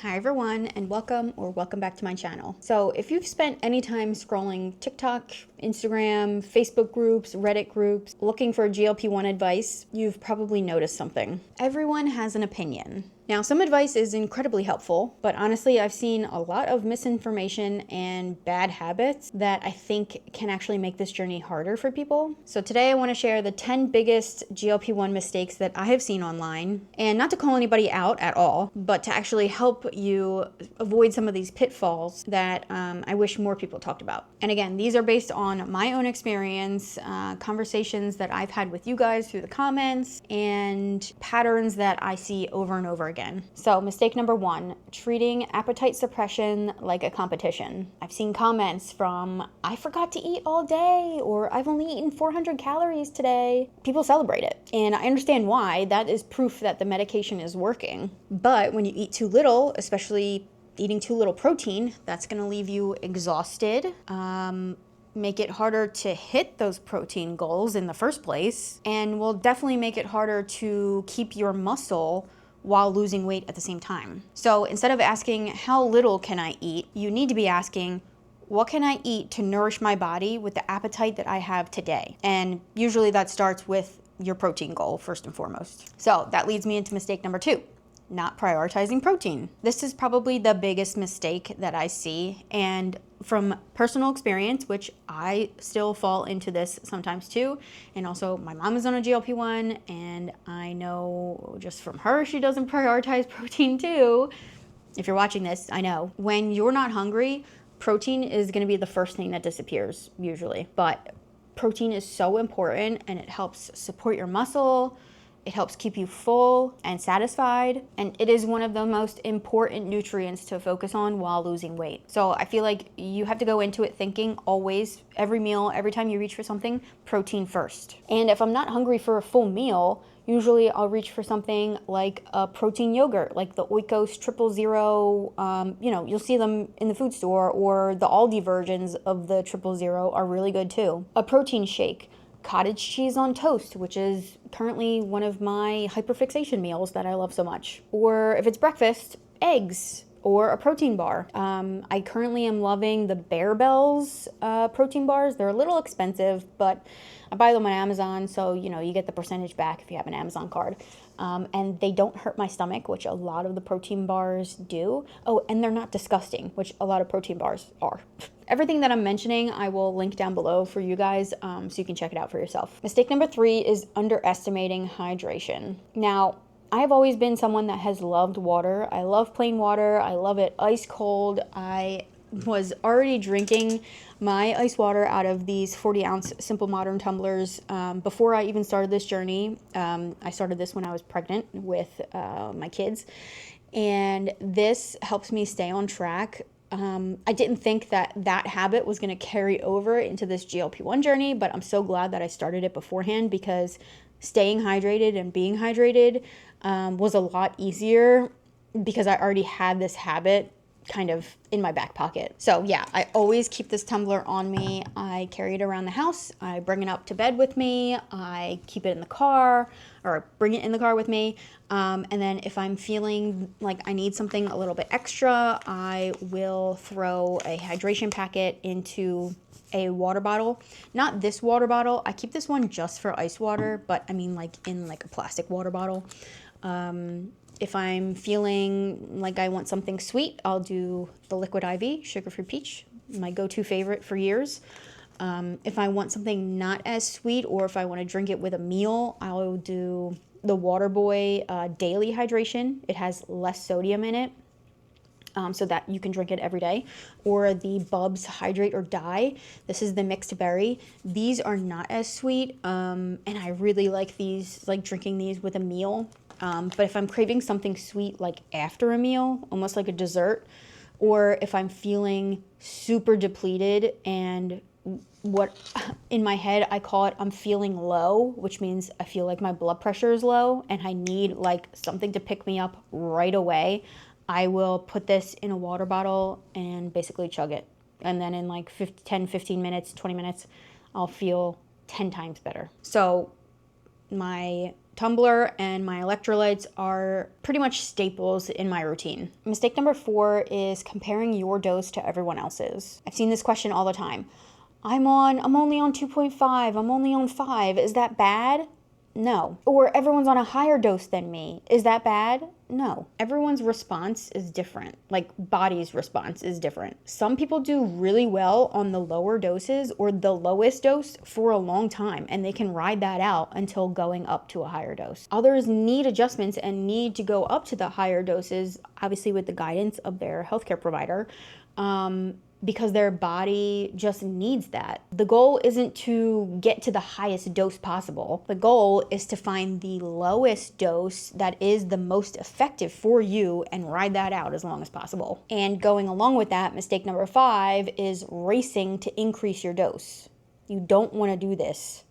Hi everyone, and welcome back to my channel. So if you've spent any time scrolling TikTok, Instagram, Facebook groups, Reddit groups, looking for GLP-1 advice, you've probably noticed something. Everyone has an opinion. Now, some advice is incredibly helpful, but honestly, I've seen a lot of misinformation and bad habits that I think can actually make this journey harder for people. So today I want to share the 10 biggest GLP-1 mistakes that I have seen online, and not to call anybody out at all, but to actually help you avoid some of these pitfalls that I wish more people talked about. And again, these are based on my own experience, conversations that I've had with you guys through the comments, and patterns that I see over and over again. So mistake number 1, treating appetite suppression like a competition. I've seen comments from, I forgot to eat all day, or I've only eaten 400 calories today. People celebrate it. And I understand why. That is proof that the medication is working. But when you eat too little, especially eating too little protein, that's gonna leave you exhausted, make it harder to hit those protein goals in the first place, and will definitely make it harder to keep your muscle while losing weight at the same time. So instead of asking, how little can I eat? You need to be asking, what can I eat to nourish my body with the appetite that I have today? And usually that starts with your protein goal first and foremost. So that leads me into mistake number 2. Not prioritizing protein. This is probably the biggest mistake that I see, and from personal experience, which I still fall into this sometimes too, and also my mom is on a GLP-1, and I know just from her she doesn't prioritize protein too. If you're watching this, I know. When you're not hungry, protein is going to be the first thing that disappears usually, but protein is so important, and it helps support your muscle. It helps keep you full and satisfied, and it is one of the most important nutrients to focus on while losing weight. So I feel like you have to go into it thinking always, every meal, every time you reach for something, protein first. And if I'm not hungry for a full meal, usually I'll reach for something like a protein yogurt, like the Oikos 000. You'll see them in the food store, or the Aldi versions of the 000 are really good too. A protein shake. Cottage cheese on toast, which is currently one of my hyperfixation meals that I love so much. Or if it's breakfast, eggs or a protein bar. I currently am loving the Bear Bells protein bars. They're a little expensive, but I buy them on Amazon, so you get the percentage back if you have an Amazon card. And they don't hurt my stomach, which a lot of the protein bars do. Oh, and they're not disgusting, which a lot of protein bars are. Everything that I'm mentioning, I will link down below for you guys, so you can check it out for yourself. Mistake number 3 is underestimating hydration. Now, I have always been someone that has loved water. I love plain water. I love it ice cold. I was already drinking my ice water out of these 40-ounce Simple Modern tumblers before I even started this journey. I started this when I was pregnant with my kids, and this helps me stay on track. I didn't think that habit was going to carry over into this GLP-1 journey, but I'm so glad that I started it beforehand, because staying hydrated and being hydrated was a lot easier because I already had this habit kind of in my back pocket. So yeah, I always keep this tumbler on me. I carry it around the house. I bring it up to bed with me. I keep it in the car, or bring it in the car with me. And then if I'm feeling like I need something a little bit extra, I will throw a hydration packet into a water bottle. Not this water bottle. I keep this one just for ice water, but I mean like in like a plastic water bottle. If I'm feeling like I want something sweet, I'll do the Liquid IV, sugar-free peach, my go-to favorite for years. If I want something not as sweet, or if I want to drink it with a meal, I'll do the Waterboy Daily Hydration. It has less sodium in it, so that you can drink it every day. Or the Bubs Hydrate or Die. This is the mixed berry. These are not as sweet, and I really like these, like drinking these with a meal. But if I'm craving something sweet like after a meal, almost like a dessert, or if I'm feeling super depleted, and what in my head I call it, I'm feeling low, which means I feel like my blood pressure is low and I need like something to pick me up right away, I will put this in a water bottle and basically chug it. And then in like 10, 15 minutes, 20 minutes, I'll feel 10 times better. So my tumbler and my electrolytes are pretty much staples in my routine. Mistake number 4 is comparing your dose to everyone else's. I've seen this question all the time. I'm only on 2.5, I'm only on 5. Is that bad? No. Or everyone's on a higher dose than me. Is that bad? No. Everyone's response is different. Like, body's response is different. Some people do really well on the lower doses or the lowest dose for a long time, and they can ride that out until going up to a higher dose. Others need adjustments and need to go up to the higher doses, obviously with the guidance of their healthcare provider, because their body just needs that. The goal isn't to get to the highest dose possible. The goal is to find the lowest dose that is the most effective for you and ride that out as long as possible. And going along with that, mistake number 5 is racing to increase your dose. You don't want to do this.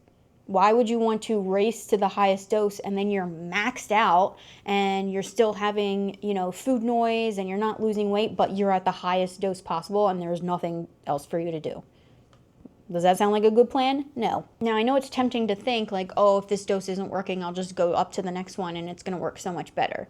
Why would you want to race to the highest dose and then you're maxed out and you're still having, food noise and you're not losing weight, but you're at the highest dose possible and there's nothing else for you to do? Does that sound like a good plan? No. Now, I know it's tempting to think like, oh, if this dose isn't working, I'll just go up to the next one and it's going to work so much better.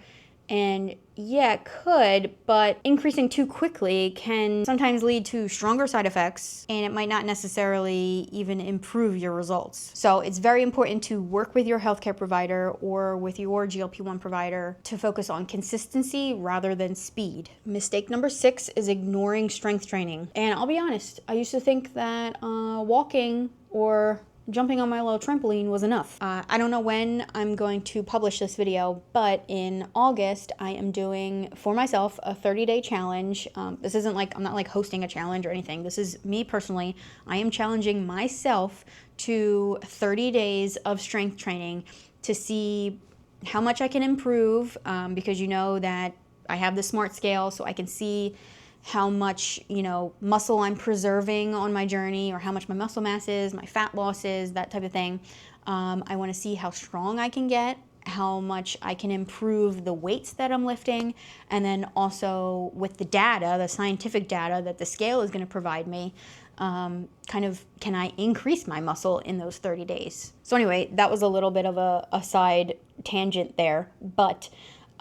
And yeah, it could, but increasing too quickly can sometimes lead to stronger side effects, and it might not necessarily even improve your results. So it's very important to work with your healthcare provider or with your GLP-1 provider to focus on consistency rather than speed. Mistake number 6 is ignoring strength training. And I'll be honest, I used to think that walking or jumping on my little trampoline was enough. I don't know when I'm going to publish this video, but in August, I am doing for myself a 30-day challenge. This isn't like, I'm not like hosting a challenge or anything. This is me personally. I am challenging myself to 30 days of strength training to see how much I can improve, because you know that I have the smart scale, so I can see how much, muscle I'm preserving on my journey, or how much my muscle mass is, my fat loss is, that type of thing. I want to see how strong I can get, how much I can improve the weights that I'm lifting, and then also with the data, the scientific data that the scale is going to provide me, can I increase my muscle in those 30 days? So anyway, that was a little bit of a side tangent there, but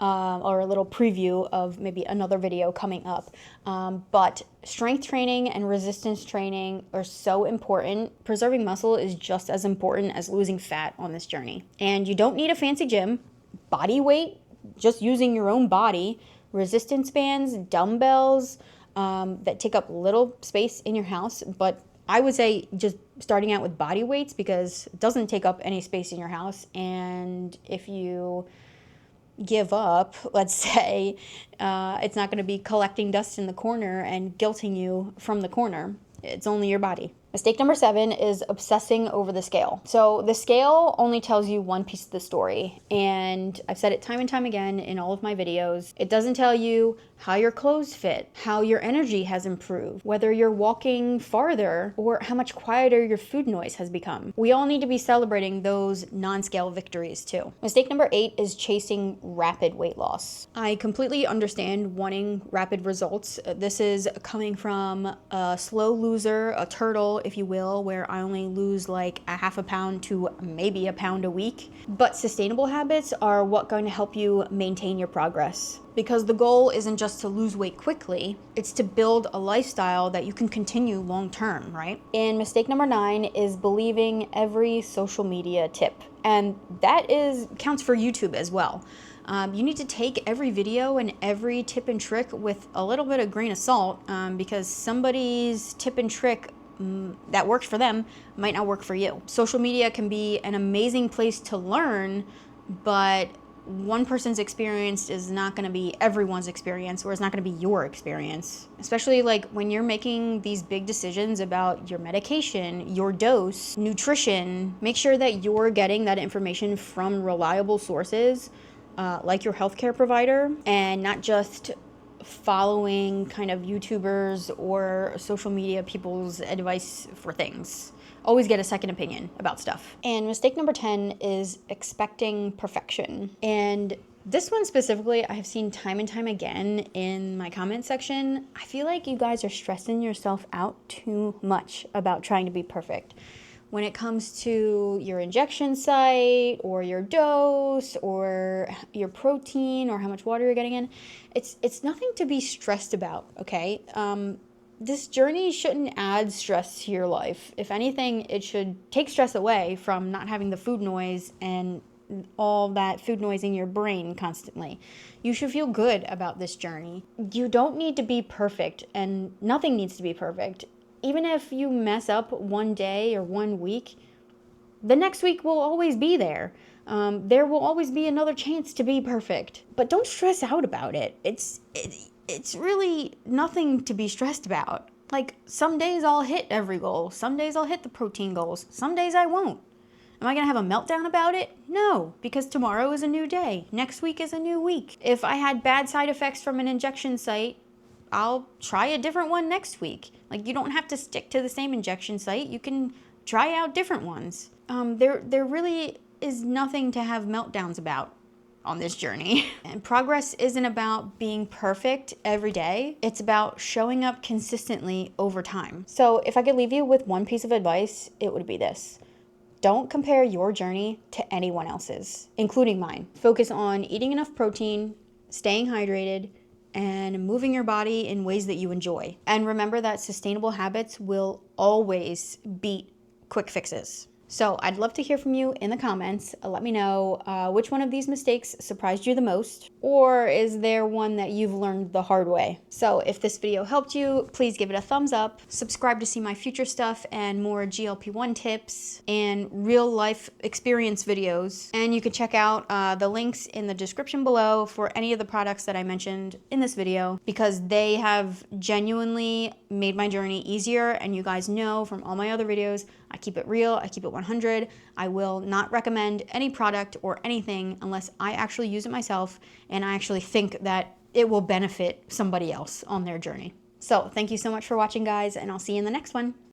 or a little preview of maybe another video coming up. But strength training and resistance training are so important. Preserving muscle is just as important as losing fat on this journey. And you don't need a fancy gym. Body weight, just using your own body, resistance bands, dumbbells that take up little space in your house. But I would say just starting out with body weights, because it doesn't take up any space in your house. And if you give up, let's say, it's not going to be collecting dust in the corner and guilting you from the corner. It's only your body. Mistake number 7 is obsessing over the scale. So the scale only tells you one piece of the story, and I've said it time and time again in all of my videos. It doesn't tell you how your clothes fit, how your energy has improved, whether you're walking farther, or how much quieter your food noise has become. We all need to be celebrating those non-scale victories too. Mistake number 8 is chasing rapid weight loss. I completely understand wanting rapid results. This is coming from a slow loser, a turtle, if you will, where I only lose like a half a pound to maybe a pound a week. But sustainable habits are what going to help you maintain your progress. Because the goal isn't just to lose weight quickly, it's to build a lifestyle that you can continue long term, right? And mistake number 9 is believing every social media tip. And that counts for YouTube as well. You need to take every video and every tip and trick with a little bit of grain of salt, because somebody's tip and trick that works for them might not work for you. Social media can be an amazing place to learn, but one person's experience is not going to be everyone's experience, or it's not going to be your experience. Especially like when you're making these big decisions about your medication, your dose, nutrition, make sure that you're getting that information from reliable sources, like your healthcare provider, and not just following kind of YouTubers or social media people's advice for things. Always get a second opinion about stuff. And mistake number 10 is expecting perfection. And this one specifically, I have seen time and time again in my comment section. I feel like you guys are stressing yourself out too much about trying to be perfect. when it comes to your injection site or your dose or your protein or how much water you're getting in, it's nothing to be stressed about, okay? This journey shouldn't add stress to your life. If anything, it should take stress away from not having the food noise and all that food noise in your brain constantly. You should feel good about this journey. You don't need to be perfect, and nothing needs to be perfect. Even if you mess up one day or one week, the next week will always be there. There will always be another chance to be perfect. But don't stress out about it. It's really nothing to be stressed about. Like, some days I'll hit every goal. Some days I'll hit the protein goals. Some days I won't. Am I going to have a meltdown about it? No, because tomorrow is a new day. Next week is a new week. If I had bad side effects from an injection site, I'll try a different one next week. Like, you don't have to stick to the same injection site. You can try out different ones. There really is nothing to have meltdowns about on this journey. And progress isn't about being perfect every day. It's about showing up consistently over time. So if I could leave you with one piece of advice, it would be this. Don't compare your journey to anyone else's, including mine. Focus on eating enough protein, staying hydrated, and moving your body in ways that you enjoy. And remember that sustainable habits will always beat quick fixes. So I'd love to hear from you in the comments. Let me know which one of these mistakes surprised you the most, or is there one that you've learned the hard way? So if this video helped you, please give it a thumbs up. Subscribe to see my future stuff and more GLP-1 tips and real life experience videos. And you can check out the links in the description below for any of the products that I mentioned in this video, because they have genuinely made my journey easier. And you guys know from all my other videos, I keep it real, I keep it 100. I will not recommend any product or anything unless I actually use it myself and I actually think that it will benefit somebody else on their journey. So thank you so much for watching, guys, and I'll see you in the next one.